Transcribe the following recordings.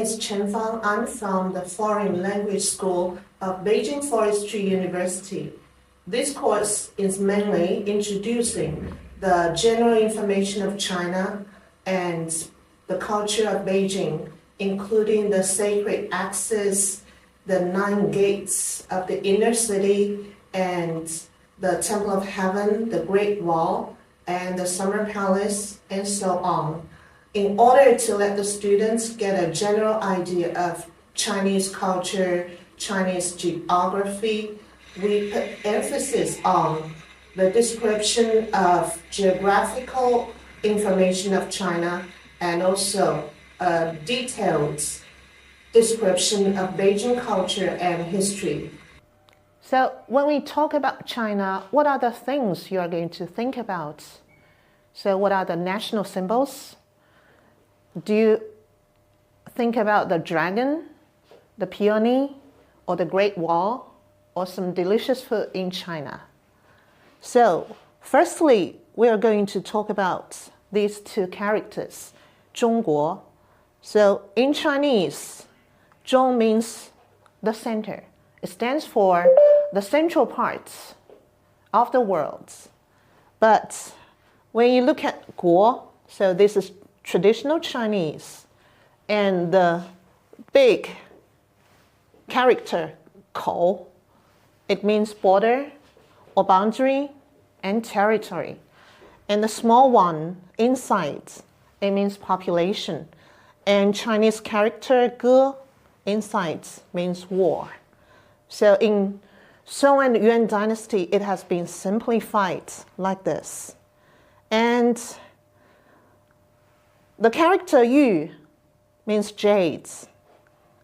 is Chen Fang. I'm from the Foreign Language School of Beijing Forestry University. This course is mainly introducing the general information of China and the culture of Beijing, including the sacred axis, the 9 gates of the inner city, and the Temple of Heaven, the Great Wall, and the Summer Palace, and so on, in order to let the students get a general idea of Chinese culture, Chinese geography. We put emphasis on the description of geographical information of China and also a detailed description of Beijing culture and history. So when we talk about China, what are the things you are going to think about? So what are the national symbols? Do you think about the dragon, the peony, or the Great Wall, or some delicious food in China? So firstly, we are going to talk about these 2 characters, 中国. So in Chinese, 中 means the center. It stands for the central parts of the world. But when you look at 国, so this is traditional Chinese, and the big character 口, it means border or boundary and territory. And the small one inside, it means population. And Chinese character ge inside means war. So in Song and Yuan dynasty, it has been simplified like this. And the character Yu means jades.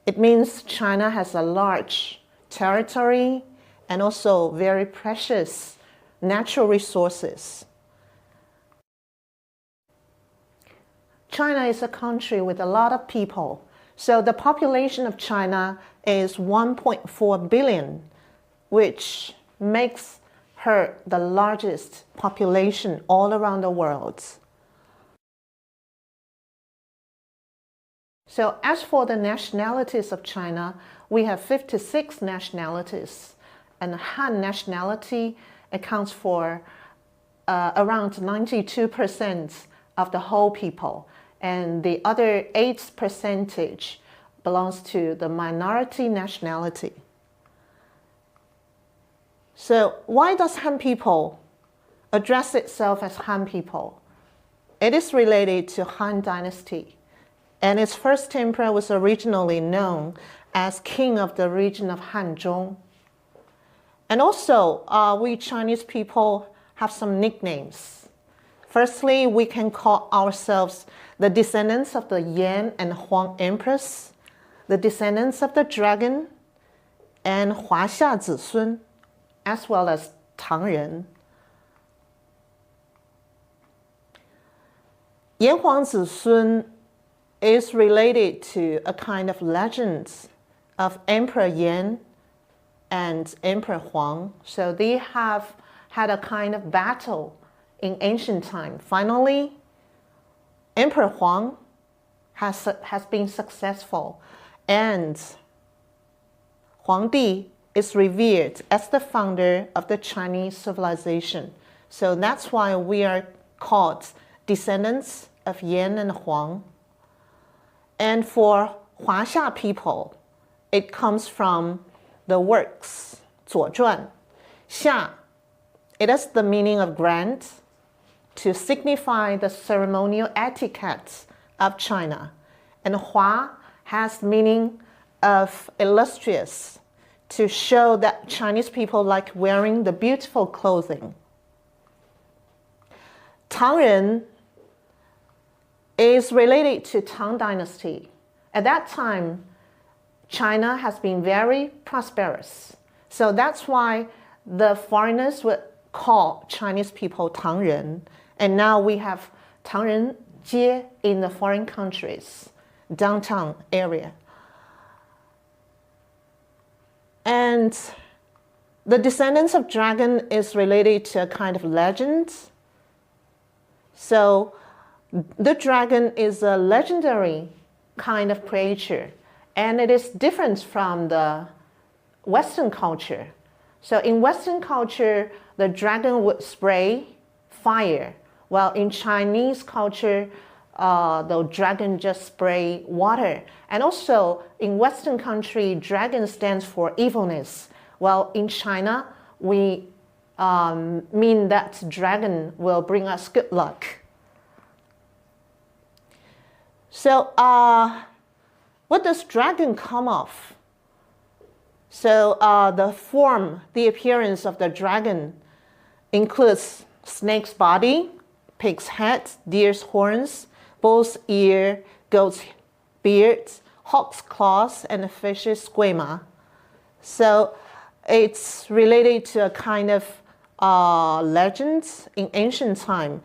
It means China has a large territory and also very precious natural resources. China is a country with a lot of people. So the population of China is 1.4 billion, which makes her the largest population all around the world. So as for the nationalities of China, we have 56 nationalities, and Han nationality accounts for around 92% of the whole people, and the other 8% belongs to the minority nationality. So why does Han people address itself as Han people? It is related to Han dynasty, and its first emperor was originally known as king of the region of Hanzhong. And also, we Chinese people have some nicknames. Firstly, we can call ourselves the descendants of the Yan and Huang emperors, the descendants of the dragon, and Huaxia Zicun, as well as Tangren. Yan Huang Zicun is related to a kind of legend of Emperor Yan and Emperor Huang. So they have had a kind of battle in ancient time. Finally, Emperor Huang has been successful, and Huangdi is revered as the founder of the Chinese civilization. So that's why we are called descendants of Yan and Huang. And for Huaxia people, it comes from the works 左传. 夏, it has the meaning of grand, to signify the ceremonial etiquette of China. And Hua has meaning of illustrious, to show that Chinese people like wearing the beautiful clothing. Tangren is related to Tang dynasty. At that time, China has been very prosperous. So that's why the foreigners would call Chinese people Tangren. And now we have Tangren Jie in the foreign countries, downtown area. And the descendants of dragon is related to a kind of legend. So the dragon is a legendary kind of creature, and it is different from the Western culture. So in Western culture, the dragon would spray fire, while in Chinese culture, the dragon just spray water. And also in Western country, dragon stands for evilness, while in China, we mean that dragon will bring us good luck. So what does dragon come of? So the appearance of the dragon includes snake's body, pig's head, deer's horns, bull's ear, goat's beard, hawk's claws, and a fish's squama. So it's related to a kind of legend in ancient time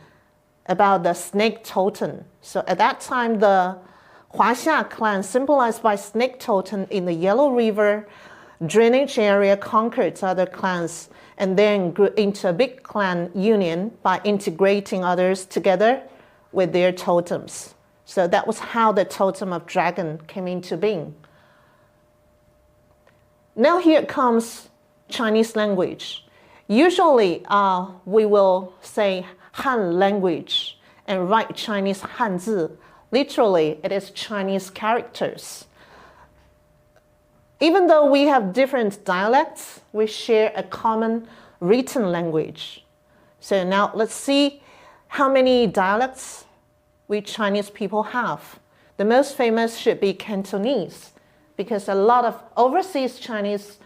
about the snake totem. So at that time, the Huaxia clan, symbolized by snake totem in the Yellow River drainage area, conquered other clans and then grew into a big clan union by integrating others together with their totems. So that was how the totem of dragon came into being. Now here comes Chinese language. Usually we will say Han language and write Chinese Hanzi. Literally, it is Chinese characters. Even though we have different dialects, we share a common written language. So now let's see how many dialects we Chinese people have. The most famous should be Cantonese, because a lot of overseas Chinese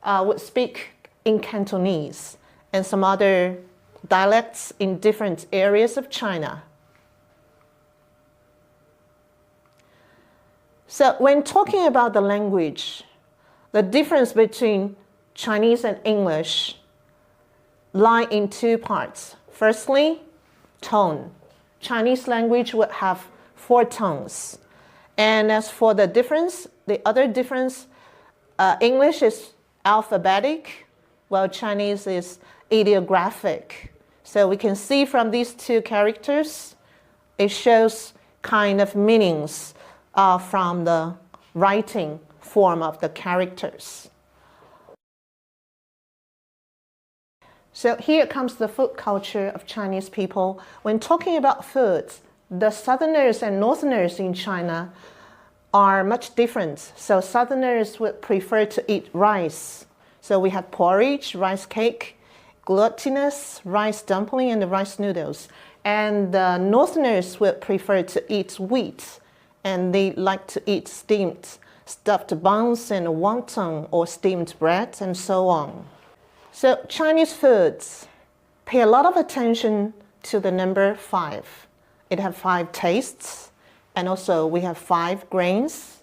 would speak in Cantonese, and some other dialects in different areas of China. So when talking about the language, the difference between Chinese and English lie in two parts. Firstly, tone. Chinese language would have 4 tones. And as for the difference, the other difference, English is alphabetic, while Chinese is ideographic. So we can see from these two characters, it shows kind of meanings from the writing form of the characters. So here comes the food culture of Chinese people. When talking about food, the Southerners and Northerners in China are much different. So Southerners would prefer to eat rice. So we have porridge, rice cake, glutinous rice dumpling, and the rice noodles. And the Northerners would prefer to eat wheat, and they like to eat steamed stuffed buns and wonton or steamed bread and so on. So Chinese foods pay a lot of attention to the number 5. It has 5 tastes, and also we have 5 grains.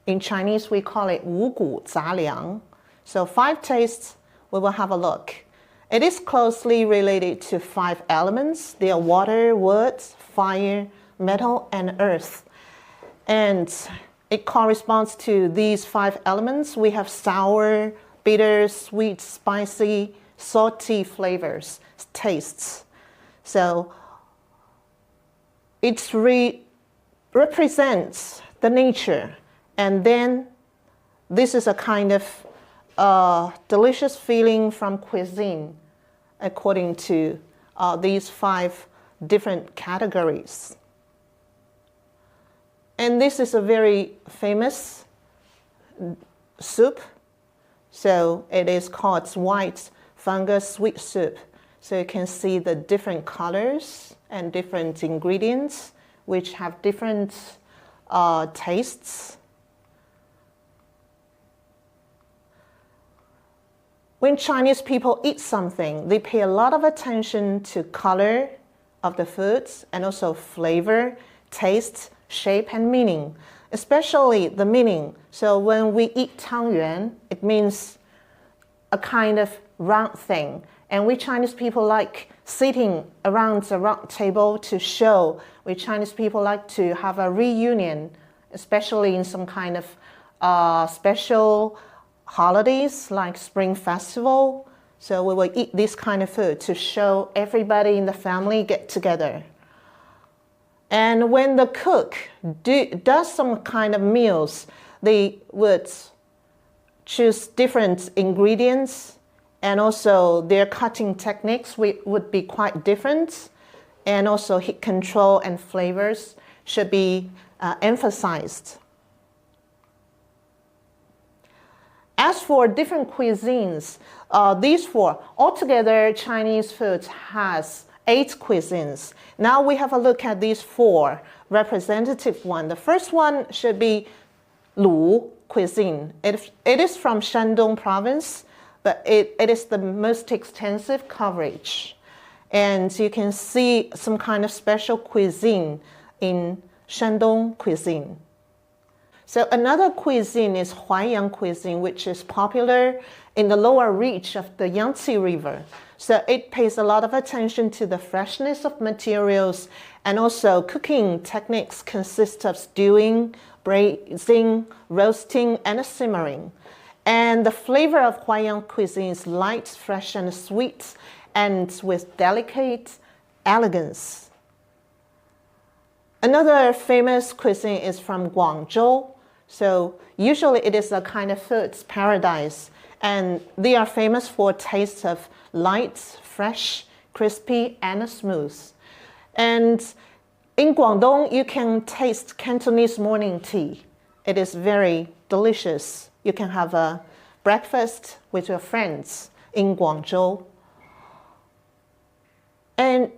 In Chinese, we call it 五谷杂粮. So 5 tastes, we will have a look. It is closely related to 5 elements. They are water, wood, fire, metal, and earth. And it corresponds to these 5 elements. We have sour, bitter, sweet, spicy, salty flavors, tastes. So it represents the nature. And then this is a kind of delicious feeling from cuisine according to these 5 different categories. And this is a very famous soup. So it is called white fungus sweet soup. So you can see the different colors and different ingredients which have different tastes. When Chinese people eat something, they pay a lot of attention to color of the foods and also flavor, taste, shape, and meaning, especially the meaning. So when we eat tangyuan, it means a kind of round thing. And we Chinese people like sitting around a round table to show. We Chinese people like to have a reunion, especially in some kind of special holidays like Spring Festival. So we will eat this kind of food to show everybody in the family get together. And when the cook does some kind of meals, they would choose different ingredients, and also their cutting techniques would be quite different, and also heat control and flavors should be emphasized. As for different cuisines, these four, altogether Chinese food has 8 cuisines. Now we have a look at these 4 representative ones. The first one should be Lu cuisine. It is from Shandong province, but it is the most extensive coverage. And you can see some kind of special cuisine in Shandong cuisine. So another cuisine is Huaiyang cuisine, which is popular in the lower reach of the Yangtze River. So it pays a lot of attention to the freshness of materials, and also cooking techniques consist of stewing, braising, roasting, and simmering. And the flavor of Huaiyang cuisine is light, fresh, and sweet, and with delicate elegance. Another famous cuisine is from Guangzhou. So usually it is a kind of food's paradise, and they are famous for taste of light, fresh, crispy, and smooth. And in Guangdong, you can taste Cantonese morning tea. It is very delicious. You can have a breakfast with your friends in Guangzhou. And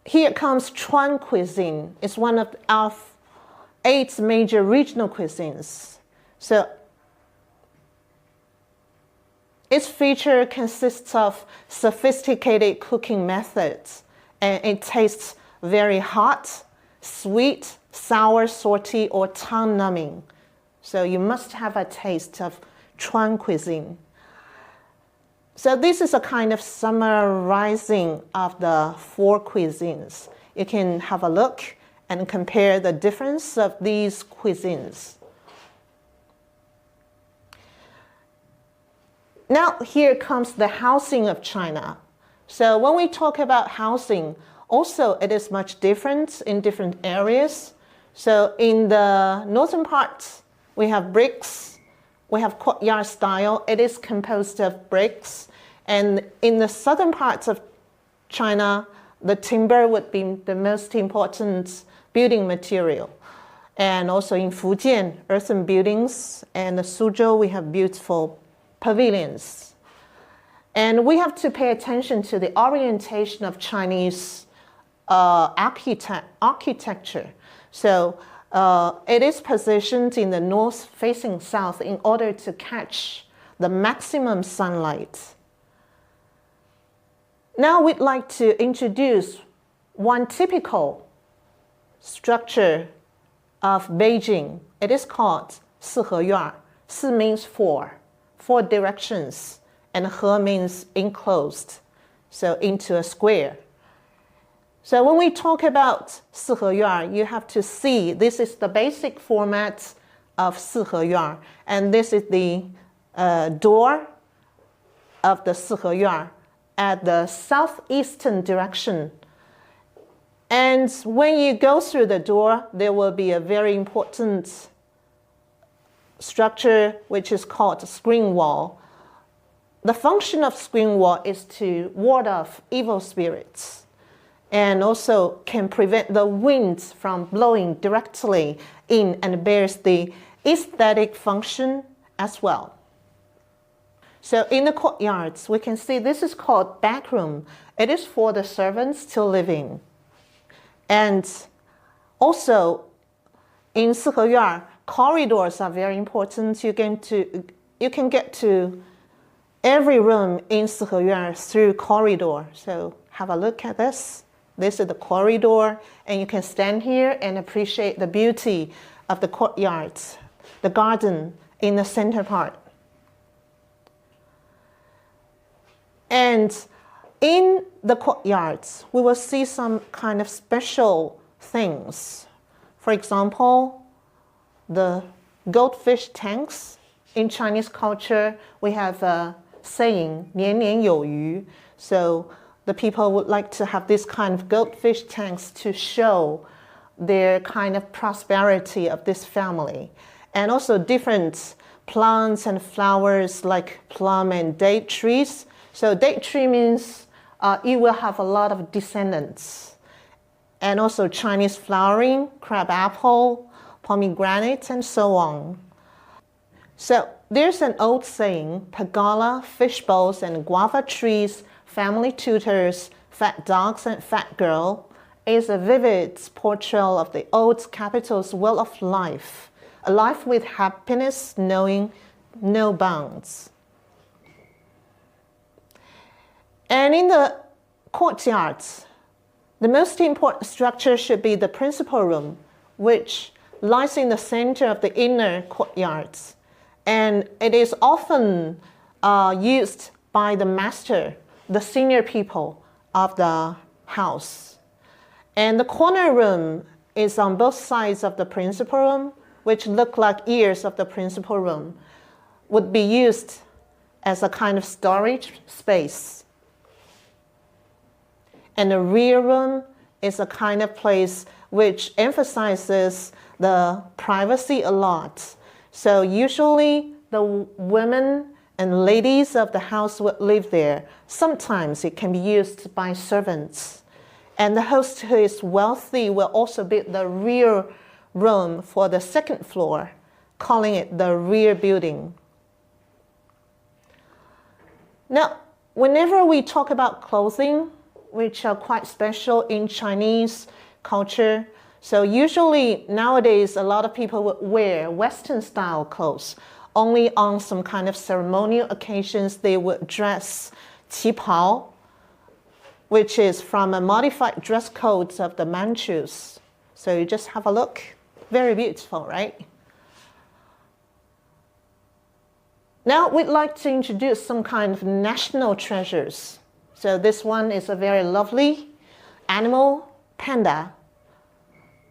here comes Chuan cuisine. It's one of our 8 major regional cuisines. So its feature consists of sophisticated cooking methods, and it tastes very hot, sweet, sour, salty, or tongue-numbing. So you must have a taste of Chuan cuisine. So this is a kind of summarizing of the 4 cuisines. You can have a look and compare the difference of these cuisines. Now here comes the housing of China. So when we talk about housing, also it is much different in different areas. So in the northern parts, we have bricks, we have courtyard style. It is composed of bricks. And in the southern parts of China, the timber would be the most important building material. And also in Fujian, earthen buildings, and the Suzhou, we have beautiful pavilions. And we have to pay attention to the orientation of Chinese architecture. So it is positioned in the north facing south in order to catch the maximum sunlight. Now we'd like to introduce one typical structure of Beijing. It is called 四合院. 四 means 4 directions, and 合 means enclosed, so into a square. So when we talk about 四合院, you have to see this is the basic format of 四合院, and this is the door of the 四合院 at the southeastern direction. And when you go through the door, there will be a very important structure which is called screen wall. The function of screen wall is to ward off evil spirits, and also can prevent the winds from blowing directly in, and bears the aesthetic function as well. So in the courtyards, we can see this is called back room. It is for the servants to live in. And also in 四合院, corridors are very important. You can get to every room in 四合院 through corridor. So have a look at this. This is the corridor, and you can stand here and appreciate the beauty of the courtyards, the garden in the center part. And in the courtyards, we will see some kind of special things. For example, the goldfish tanks. In Chinese culture, we have a saying, 年年有余. So the people would like to have this kind of goldfish tanks to show their kind of prosperity of this family. And also different plants and flowers like plum and date trees. So date tree means you will have a lot of descendants. And also Chinese flowering, crab apple, pomegranate, and so on. So there's an old saying, pergola, fish bowls, and guava trees, family tutors, fat dogs, and fat girl, is a vivid portrayal of the old capital's will of life, a life with happiness knowing no bounds. And in the courtyards, the most important structure should be the principal room, which lies in the center of the inner courtyards. And it is often used by the master, the senior people of the house. And the corner room is on both sides of the principal room, which look like ears of the principal room, would be used as a kind of storage space. And the rear room is a kind of place which emphasizes the privacy a lot. So usually the women and ladies of the house would live there. Sometimes it can be used by servants. And the host who is wealthy will also build the rear room for the second floor, calling it the rear building. Now, whenever we talk about clothing, which are quite special in Chinese culture, so usually nowadays a lot of people would wear Western style clothes. Only on some kind of ceremonial occasions they would dress qipao, which is from a modified dress code of the Manchus. So you just have a look. Very beautiful, right? Now we'd like to introduce some kind of national treasures. So this one is a very lovely animal, panda.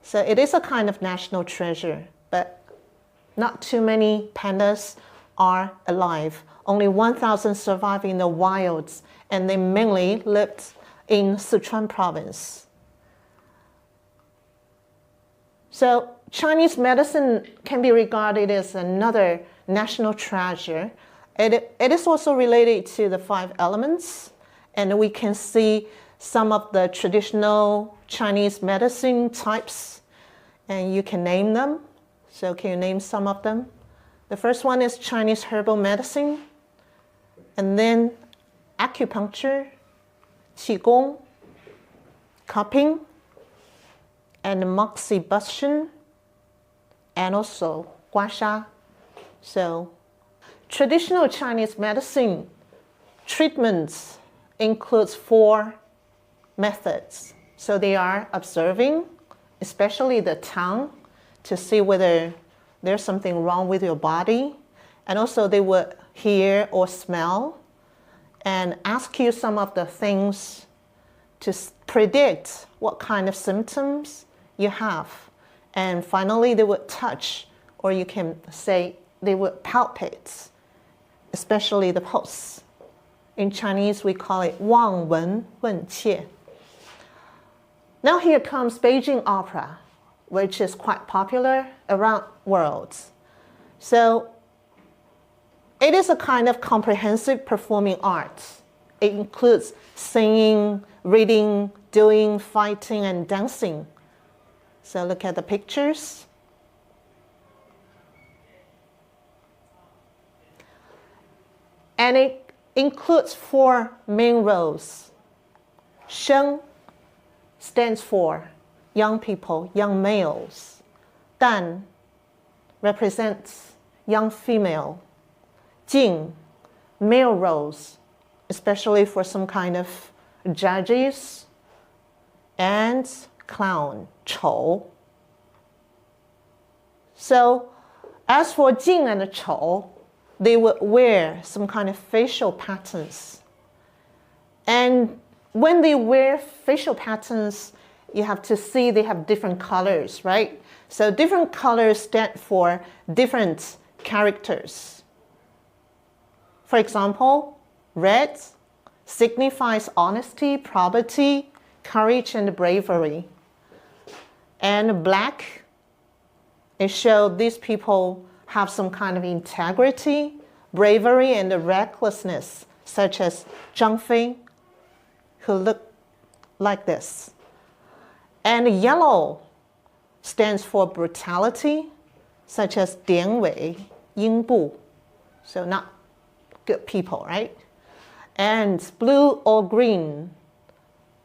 So it is a kind of national treasure, but not too many pandas are alive. Only 1,000 survive in the wilds, and they mainly lived in Sichuan province. So Chinese medicine can be regarded as another national treasure. It is also related to the 5 elements, and we can see some of the traditional Chinese medicine types, and you can name them. So can you name some of them? The first one is Chinese herbal medicine, and then acupuncture, qigong, cupping, and moxibustion, and also guasha. So traditional Chinese medicine treatments includes 4 methods. So they are observing, especially the tongue, to see whether there's something wrong with your body. And also they would hear or smell and ask you some of the things to predict what kind of symptoms you have. And finally they would touch, or you can say they would palpate, especially the pulse. In Chinese we call it Wang Wen Wen Qie. Now here comes Beijing opera, which is quite popular around the world. So it is a kind of comprehensive performing art. It includes singing, reading, doing, fighting, and dancing. So look at the pictures. And it includes 4 main roles. Sheng stands for young people, young males. Dan represents young female. Jing, male roles, especially for some kind of judges. And clown, Chou. So as for Jing and Chou, they would wear some kind of facial patterns. And when they wear facial patterns, you have to see they have different colors, right? So different colors stand for different characters. For example, red signifies honesty, probity, courage, and bravery. And black, it shows these people have some kind of integrity, bravery, and recklessness, such as Zhang Fei, who look like this. And yellow stands for brutality, such as Dian Wei, Ying Bu, so not good people, right? And blue or green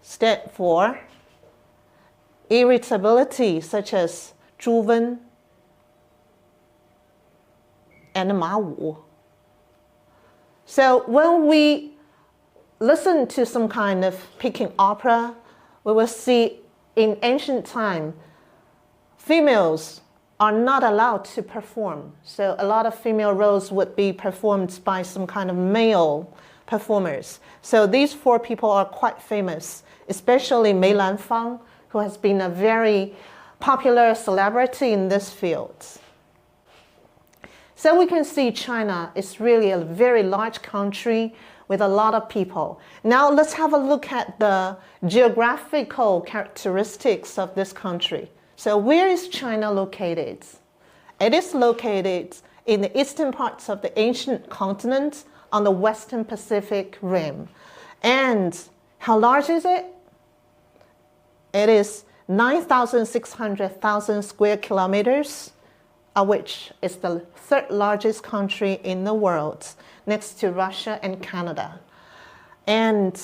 stand for irritability, such as Zhu Wen and Ma Wu. So when we listen to some kind of Peking opera, we will see in ancient time, females are not allowed to perform. So a lot of female roles would be performed by some kind of male performers. So these four people are quite famous, especially Mei Lanfang, who has been a very popular celebrity in this field. So we can see China is really a very large country with a lot of people. Now let's have a look at the geographical characteristics of this country. So where is China located? It is located in the eastern parts of the ancient continent on the western Pacific Rim. And how large is it? It is 9,600,000 square kilometers, of which is the third largest country in the world, next to Russia and Canada. And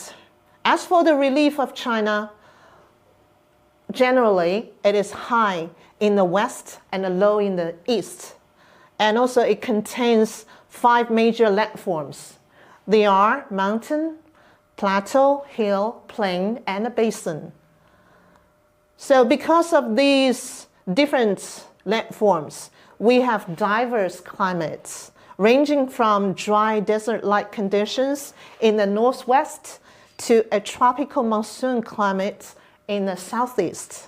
as for the relief of China, generally it is high in the west and low in the east. And also it contains 5 major landforms. They are mountain, plateau, hill, plain, and a basin. So because of these different landforms, we have diverse climates, ranging from dry desert-like conditions in the northwest to a tropical monsoon climate in the southeast.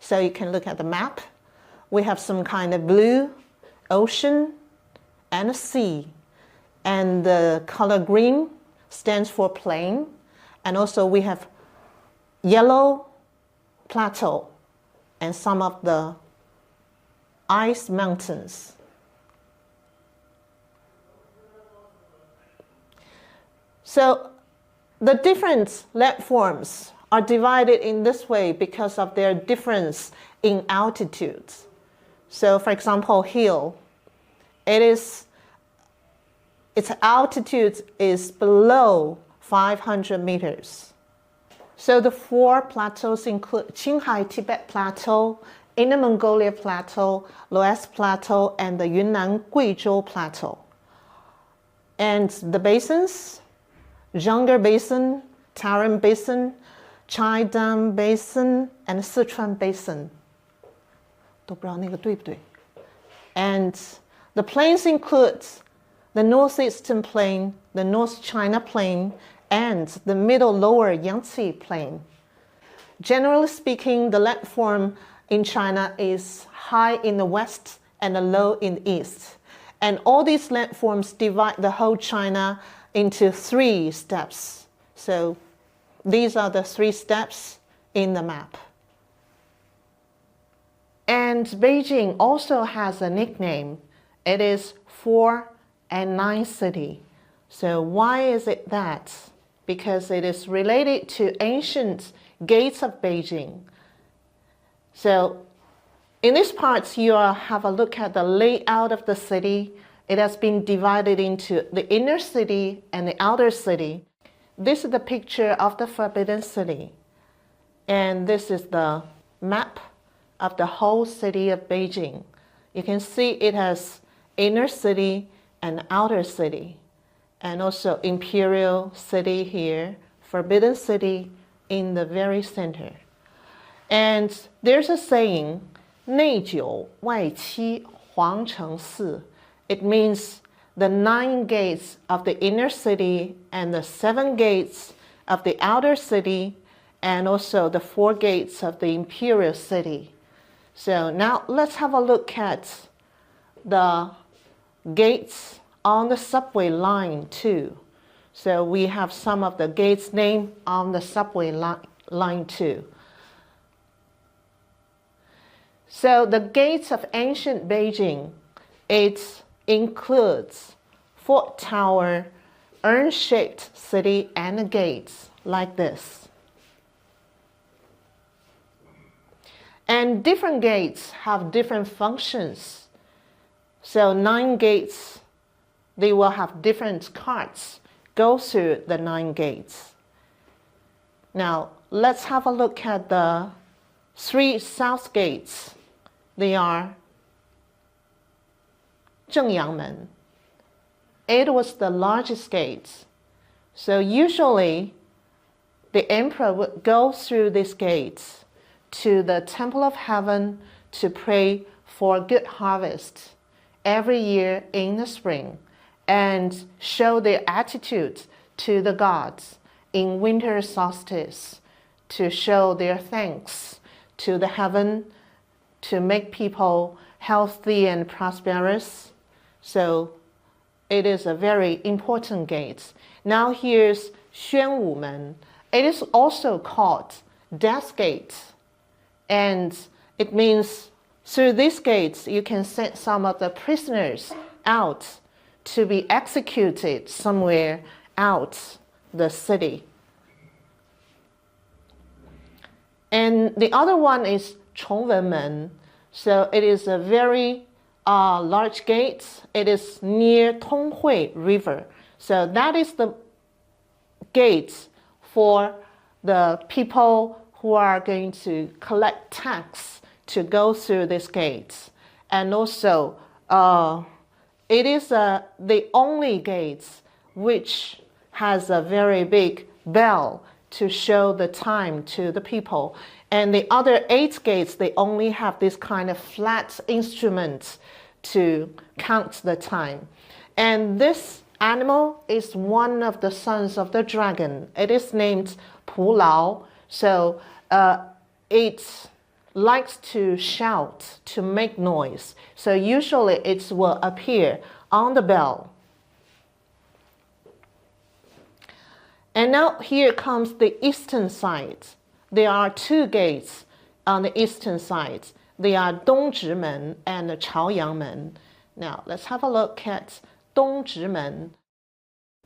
So you can look at the map. We have some kind of blue, ocean, and a sea. And the color green stands for plain. And also we have yellow, plateau, and some of the ice mountains. So the different landforms are divided in this way because of their difference in altitudes. So for example, hill, its altitude is below 500 meters. So the 4 plateaus include Qinghai Tibet Plateau, Inner Mongolia Plateau, Loess Plateau, and the Yunnan Guizhou Plateau. And the basins, Zhangge Basin, Tarim Basin, Chaidam Basin, and Sichuan Basin. 都不知道那个对不对. And the plains include the northeastern plain, the North China Plain, and the middle lower Yangtze Plain. Generally speaking, the landform in China is high in the west and low in the east. And all these landforms divide the whole China into 3 steps. So these are the 3 steps in the map. And Beijing also has a nickname. It is 4 and 9 city. So why is it that? Because it is related to ancient gates of Beijing. So in this part, you have a look at the layout of the city. It has been divided into the inner city and the outer city. This is the picture of the Forbidden City. And this is the map of the whole city of Beijing. You can see it has inner city and outer city. And also Imperial City here, Forbidden City in the very center. And there's a saying, 内九外七皇城四. It means the 9 gates of the inner city and the 7 gates of the outer city, and also the 4 gates of the imperial city. So now let's have a look at the gates on the subway line too. So we have some of the gates named on the subway line too. So the gates of ancient Beijing, it includes fort tower, urn-shaped city, and gates like this. And different gates have different functions. So 9 gates, they will have different carts go through the 9 gates. Now, let's have a look at the 3 south gates. They are Zhengyangmen. It was the largest gate. So usually, the emperor would go through these gates to the Temple of Heaven to pray for good harvest every year in the spring and show their attitude to the gods in winter solstice, to show their thanks to the heaven, to make people healthy and prosperous. So it is a very important gate. Now here's Xuanwumen. It is also called Death Gate. And it means through these gates, you can send some of the prisoners out to be executed somewhere out the city. And the other one is Chongwenmen. So it is a very large gate. It is near Tonghui River. So that is the gate for the people who are going to collect tax to go through this gate. And also, it is the only gate which has a very big bell to show the time to the people. And the other 8 gates, they only have this kind of flat instrument to count the time. And this animal is one of the sons of the dragon. It is named Pu Lao. So it likes to shout, to make noise. So usually it will appear on the bell. And now here comes the eastern side. There are 2 gates on the eastern side. They are Dongzhimen and Chaoyangmen. Now let's have a look at Dongzhimen.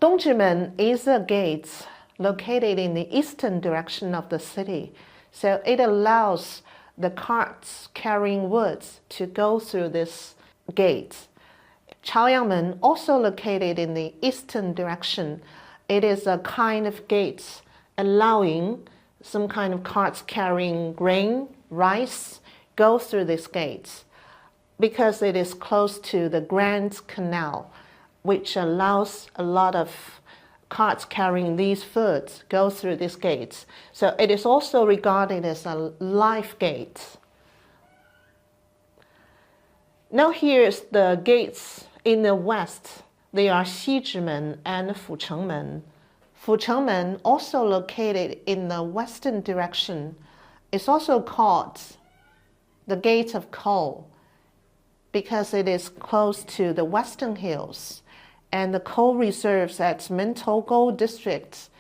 Dongzhimen is a gate located in the eastern direction of the city. So it allows the carts carrying woods to go through this gate. Chaoyangmen, also located in the eastern direction, it is a kind of gate allowing some kind of carts carrying grain, rice, go through this gate because it is close to the Grand Canal, which allows a lot of carts carrying these foods go through this gate. So it is also regarded as a life gate. Now here's the gates in the west. They are Xizhimen and Fuchengmen. Fuchengmen, also located in the western direction, is also called the Gate of Coal because it is close to the western hills, and the coal reserves at Mentogo district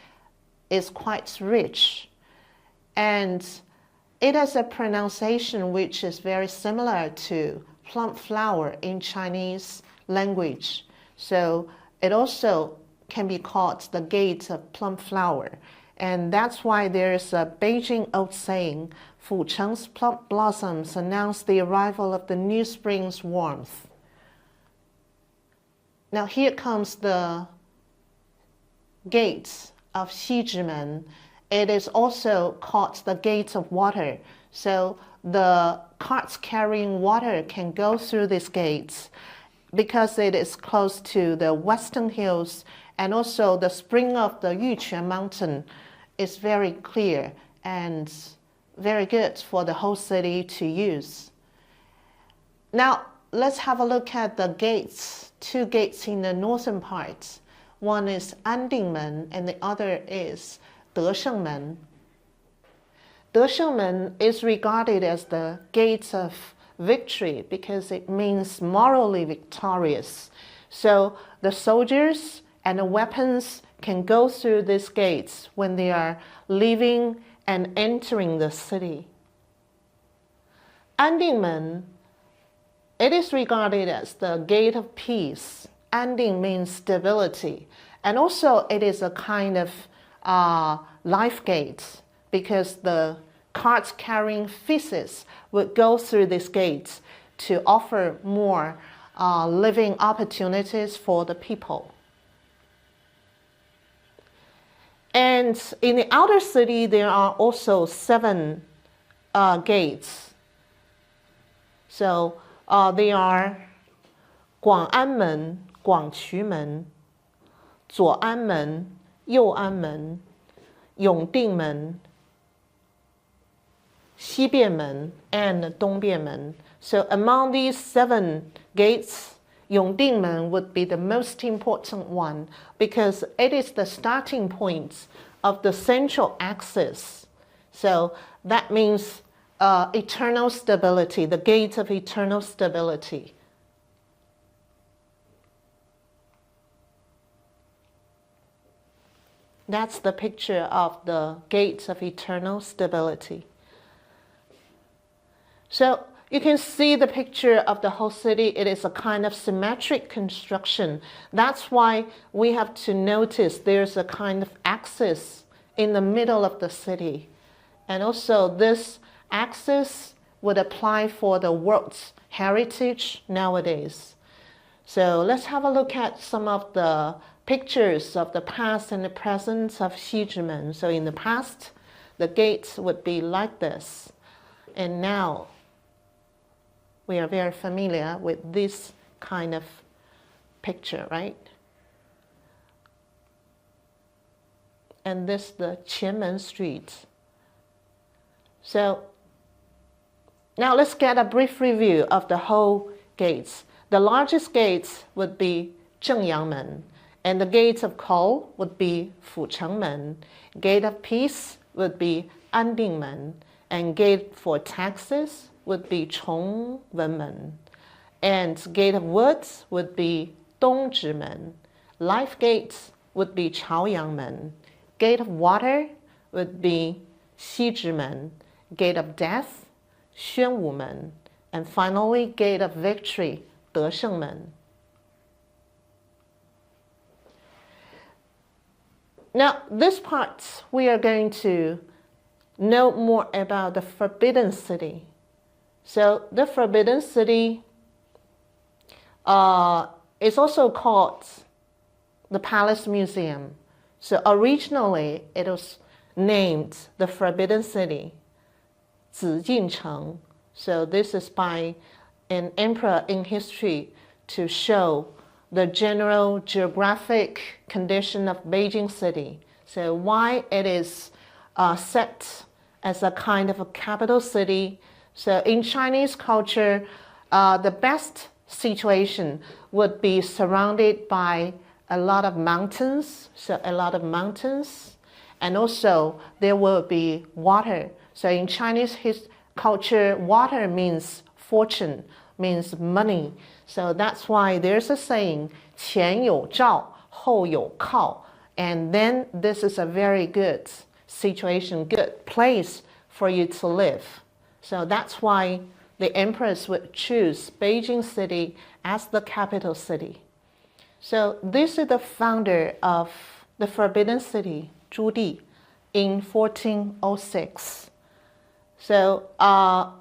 is quite rich. And it has a pronunciation which is very similar to plum flower in Chinese language. So it also can be called the Gate of Plum Flower. And that's why there's a Beijing old saying, Fucheng's plum blossoms announce the arrival of the new spring's warmth. Now here comes the gate of Xizhimen. It is also called the Gate of Water. So the carts carrying water can go through these gates because it is close to the western hills, and also the spring of the Yuquan mountain is very clear and very good for the whole city to use. Now let's have a look at the gates, 2 gates in the northern part. One is Andingmen and the other is Deshengmen. Deshengmen is regarded as the gate of victory because it means morally victorious. So the soldiers and the weapons can go through these gates when they are leaving and entering the city. Andingmen, it is regarded as the gate of peace. Anding means stability. And also it is a kind of life gate, because the carts carrying feces would go through these gates to offer more living opportunities for the people. And in the outer city, there are also 7 gates. So they are 广安门、广渠门、左安门、右安门、永定门、西便门 and 东便门. So among these 7 gates, Yongdingmen would be the most important one, because it is the starting point of the central axis. So that means eternal stability, the gate of eternal stability. That's the picture of the gates of eternal stability. So you can see the picture of the whole city. It is a kind of symmetric construction. That's why we have to notice there's a kind of axis in the middle of the city. And also this axis would apply for the world's heritage nowadays. So let's have a look at some of the pictures of the past and the present of Xizhimen. So in the past, the gates would be like this. And now, we are very familiar with this kind of picture, right? And this is the Qianmen Street. So now let's get a brief review of the whole gates. The largest gates would be Zhengyangmen, and the gates of coal would be Fuchengmen. Gate of peace would be Andingmen, and gate for taxes would be Chongwenmen, and gate of woods would be Dongzhimen. Life gates would be Chaoyangmen. Gate of water would be Xizhimen. Gate of death, Xuanwumen. And finally, gate of victory, Deshengmen. Now, this part, we are going to know more about the Forbidden City. So the Forbidden City is also called the Palace Museum. So originally it was named the Forbidden City, Zijincheng. So this is by an emperor in history to show the general geographic condition of Beijing city. So why it is set as a kind of a capital city. So in Chinese culture, the best situation would be surrounded by a lot of mountains. So a lot of mountains, and also there will be water. So in Chinese culture, water means fortune, means money. So that's why there's a saying, 前有照,后有靠. And then this is a very good situation, good place for you to live. So that's why the empress would choose Beijing city as the capital city. So this is the founder of the Forbidden City, Zhu Di, in 1406. So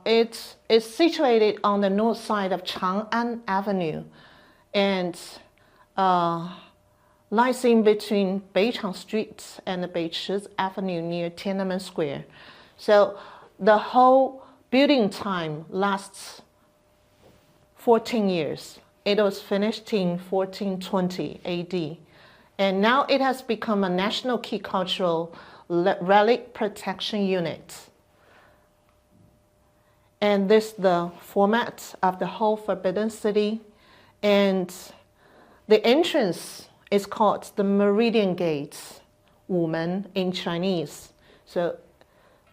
it is situated on the north side of Chang'an Avenue, and lies in between Beichang Street and Beichi Avenue near Tiananmen Square. So the whole building time lasts 14 years. It was finished in 1420 AD. And now it has become a national key cultural relic protection unit. And this is the format of the whole Forbidden City. And the entrance is called the Meridian Gates, Wumen in Chinese. So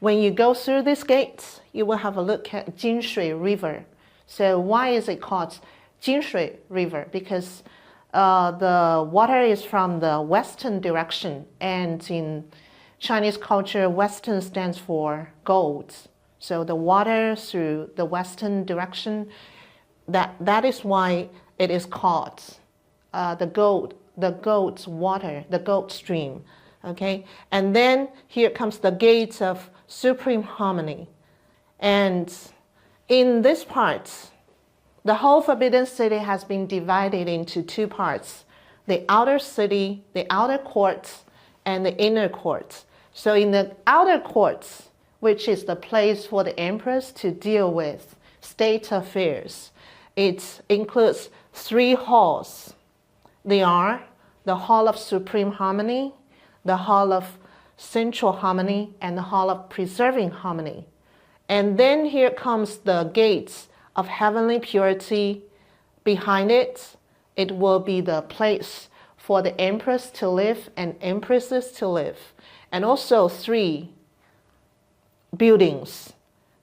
when you go through this gate, you will have a look at Jinshui River. So why is it called Jinshui River? Because the water is from the western direction, and in Chinese culture, western stands for gold. So the water through the western direction, that is why it is called the goat's water, the goat stream. Okay, and then here comes the gates of supreme harmony. And in this part, the whole Forbidden City has been divided into two parts: the outer city, the outer courts, and the inner courts. So in the outer courts, which is the place for the empress to deal with state affairs, it includes 3 halls. They are the Hall of Supreme Harmony, the Hall of Central Harmony, and the Hall of Preserving Harmony. And then here comes the gates of heavenly purity. Behind it, it will be the place for the empress to live and empresses to live. And also 3 buildings.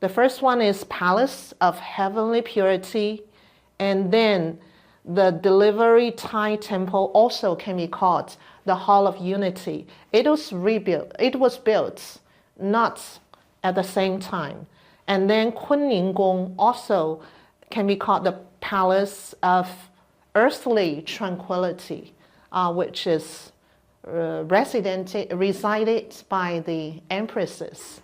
The first one is Palace of Heavenly Purity, and then the Delivery Thai Temple also can be called the Hall of Unity. It was built not at the same time. And then Kunning Gong also can be called the Palace of Earthly Tranquility, which is resided by the empresses.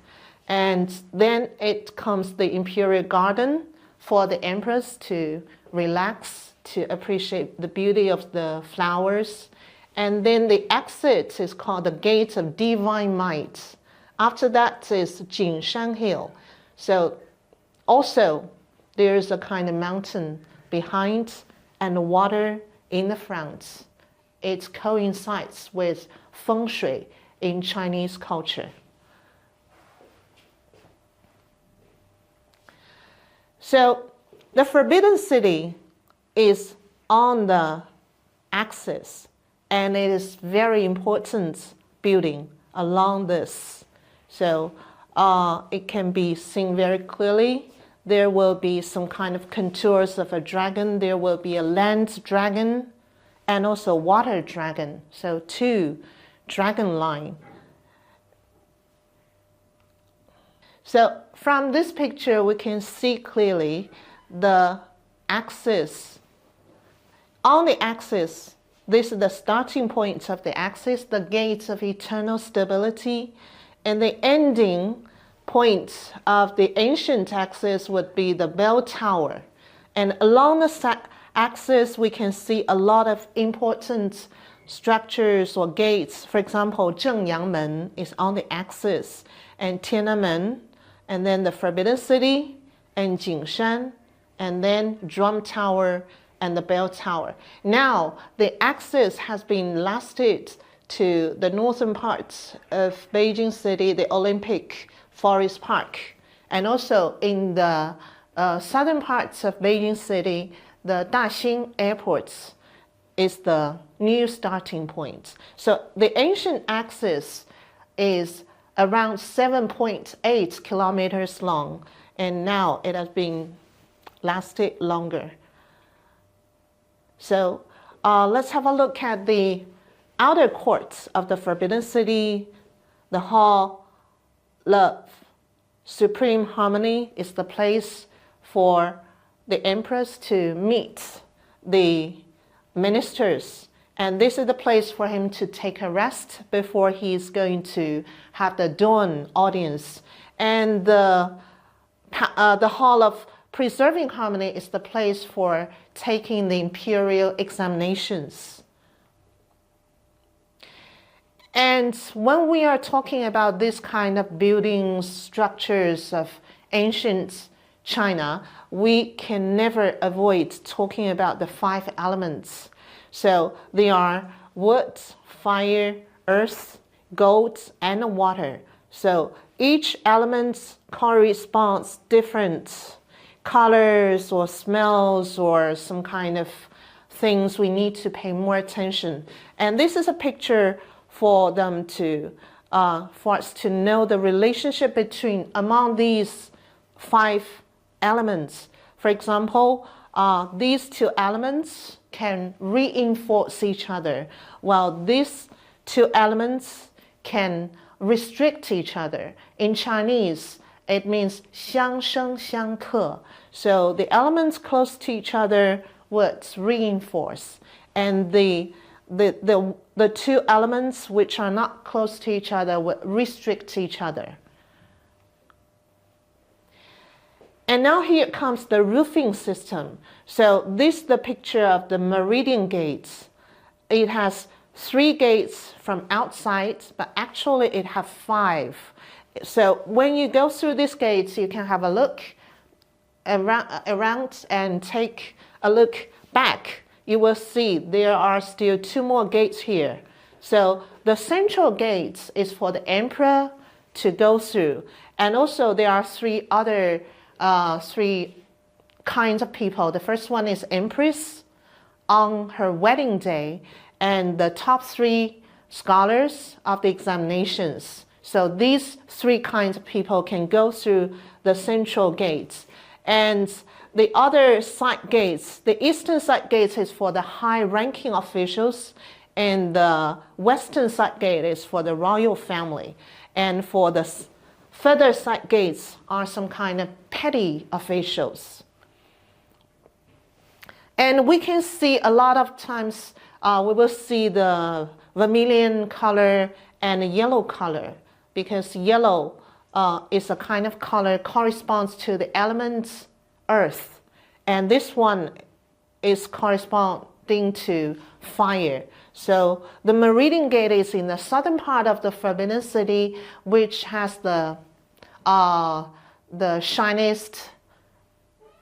And then it comes the Imperial Garden for the empress to relax, to appreciate the beauty of the flowers. And then the exit is called the Gate of Divine Might. After that is Jingshan Hill. So also there's a kind of mountain behind and water in the front. It coincides with feng shui in Chinese culture. So the Forbidden City is on the axis, and it is very important building along this. So it can be seen very clearly. There will be some kind of contours of a dragon. There will be a land dragon and also water dragon. So 2 dragon line. So from this picture, we can see clearly the axis. On the axis, this is the starting point of the axis, the gates of eternal stability, and the ending point of the ancient axis would be the bell tower. And along the axis, we can see a lot of important structures or gates. For example, Zhengyangmen is on the axis, and Tiananmen, and then the Forbidden City, and Jingshan, and then Drum Tower and the Bell Tower. Now, the axis has been lasted to the northern parts of Beijing City, the Olympic Forest Park, and also in the southern parts of Beijing City, the Daxing Airport is the new starting point. So the ancient axis is around 7.8 kilometers long, and now it has been lasted longer. So let's have a look at the outer courts of the Forbidden City. The Hall of Supreme Harmony is the place for the empress to meet the ministers. And this is the place for him to take a rest before he's going to have the dawn audience. And the Hall of Preserving Harmony is the place for taking the imperial examinations. And when we are talking about this kind of buildings, structures of ancient China, we can never avoid talking about the 5 elements. So they are wood, fire, earth, gold, and water. So each element corresponds different colors or smells or some kind of things we need to pay more attention. And this is a picture for them to, for us to know the relationship among these 5 elements. For example, these 2 elements can reinforce each other, while these 2 elements can restrict each other. In Chinese, It means 相生相克. So the elements close to each other would reinforce, and the two elements which are not close to each other would restrict each other. And now here comes the roofing system. So this is the picture of the meridian gates. It has 3 gates from outside, but actually it has 5. So when you go through these gates, you can have a look around and take a look back. You will see there are still 2 more gates here. So the central gate is for the emperor to go through. And also there are 3 other 3 kinds of people. The first one is empress on her wedding day, and the top 3 scholars of the examinations. So these 3 kinds of people can go through the central gates. And the other side gates, the eastern side gates is for the high-ranking officials, and the western side gate is for the royal family. And for the further side gates are some kind of petty officials. And we can see a lot of times, we will see the vermilion color and yellow color, because yellow is a kind of color corresponds to the element earth, and this one is corresponding to fire. So the meridian gate is in the southern part of the Forbidden City, which has the shiniest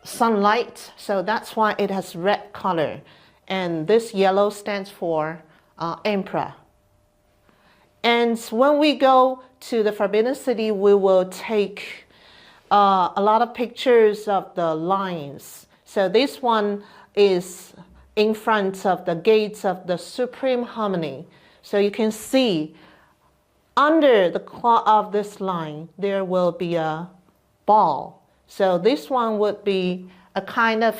sunlight, so that's why it has red color, and this yellow stands for emperor. And when we go to the Forbidden City, we will take a lot of pictures of the lines. So this one is in front of the gates of the Supreme Harmony. So you can see under the claw of this line, there will be a ball. So this one would be a kind of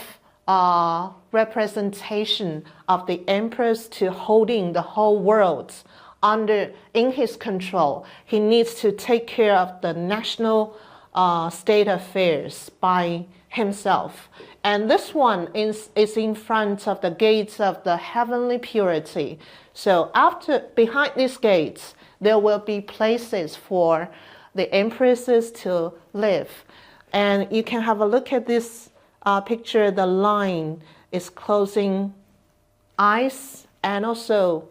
representation of the emperors to holding the whole world in his control. He needs to take care of the national state affairs by himself. And this one is in front of the gates of the heavenly purity. So behind these gates, there will be places for the empresses to live. And you can have a look at this picture. The line is closing eyes, and also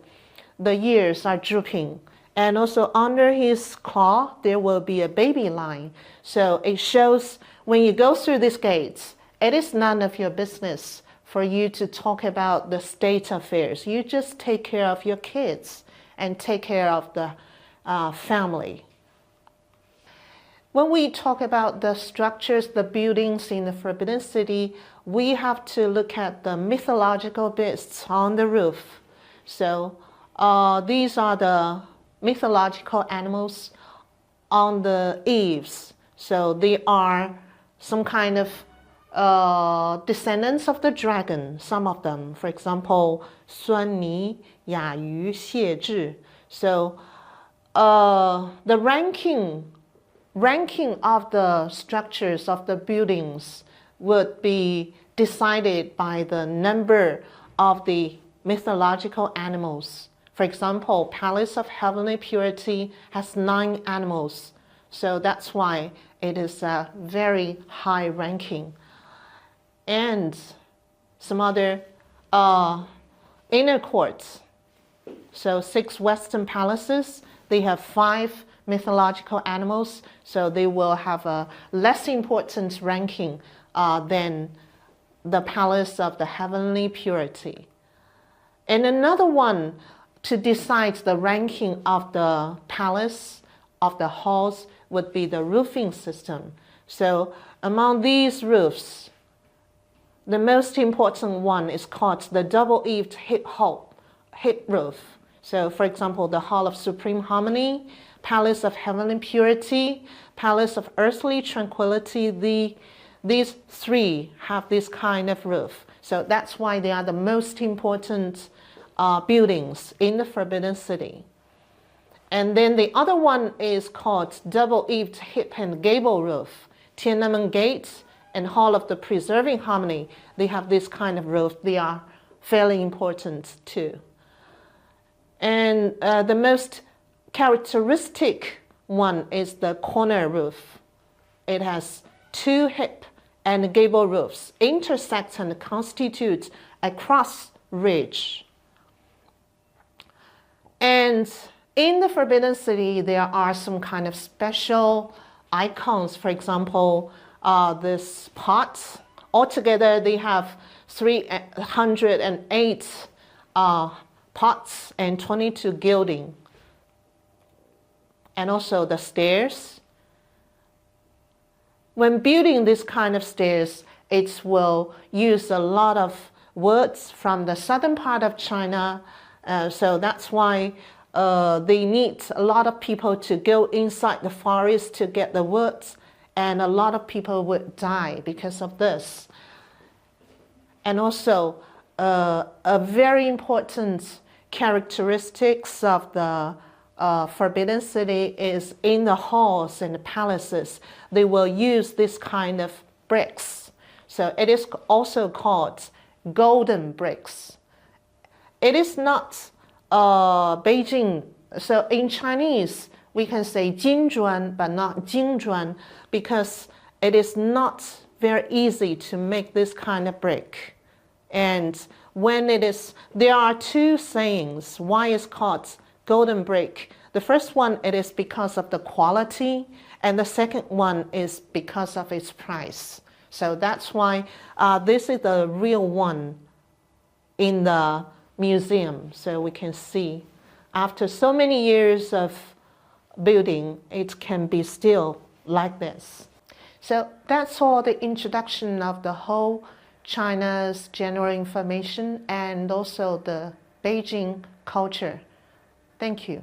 the ears are drooping. And also under his claw, there will be a baby line. So it shows when you go through these gates, it is none of your business for you to talk about the state affairs. You just take care of your kids and take care of the family. When we talk about the structures, the buildings in the Forbidden City, we have to look at the mythological beasts on the roof. So these are the mythological animals on the eaves. So they are some kind of descendants of the dragon, some of them. For example, 酸泥, 雅鱼, 蟹豸. So the ranking of the structures of the buildings would be decided by the number of the mythological animals. For example, Palace of Heavenly Purity has 9 animals. So that's why it is a very high ranking. And some other inner courts. So 6 Western palaces, they have 5 mythological animals. So they will have a less important ranking than the Palace of the Heavenly Purity. And another one to decide the ranking of the palace, of the halls, would be the roofing system. So among these roofs, the most important one is called the double-eaved hip roof. So for example, the Hall of Supreme Harmony, Palace of Heavenly Purity, Palace of Earthly Tranquility, these 3 have this kind of roof. So that's why they are the most important buildings in the Forbidden City. And then the other one is called double-eaved hip and gable roof. Tiananmen Gate and Hall of the Preserving Harmony, they have this kind of roof. They are fairly important too. And the most characteristic one is the corner roof. It has two hip and gable roofs intersect and constitute a cross ridge. And in the Forbidden City, there are some kind of special icons. For example, this pot. Altogether, they have 308 pots and 22 gilding. And also the stairs. When building this kind of stairs, it will use a lot of woods from the southern part of China. So that's why they need a lot of people to go inside the forest to get the woods, and a lot of people would die because of this. And also, a very important characteristics of the Forbidden City is in the halls and the palaces, they will use this kind of bricks. So it is also called golden bricks. It is not Beijing. So in Chinese, we can say 金砖, but not 金砖, because it is not very easy to make this kind of brick. And when it is, there are two sayings why it's called golden brick. The first one, it is because of the quality, and the second one is because of its price. So that's why this is the real one in the museum. So we can see after so many years of building, it can be still like this. So that's all the introduction of the whole China's general information and also the Beijing culture. Thank you.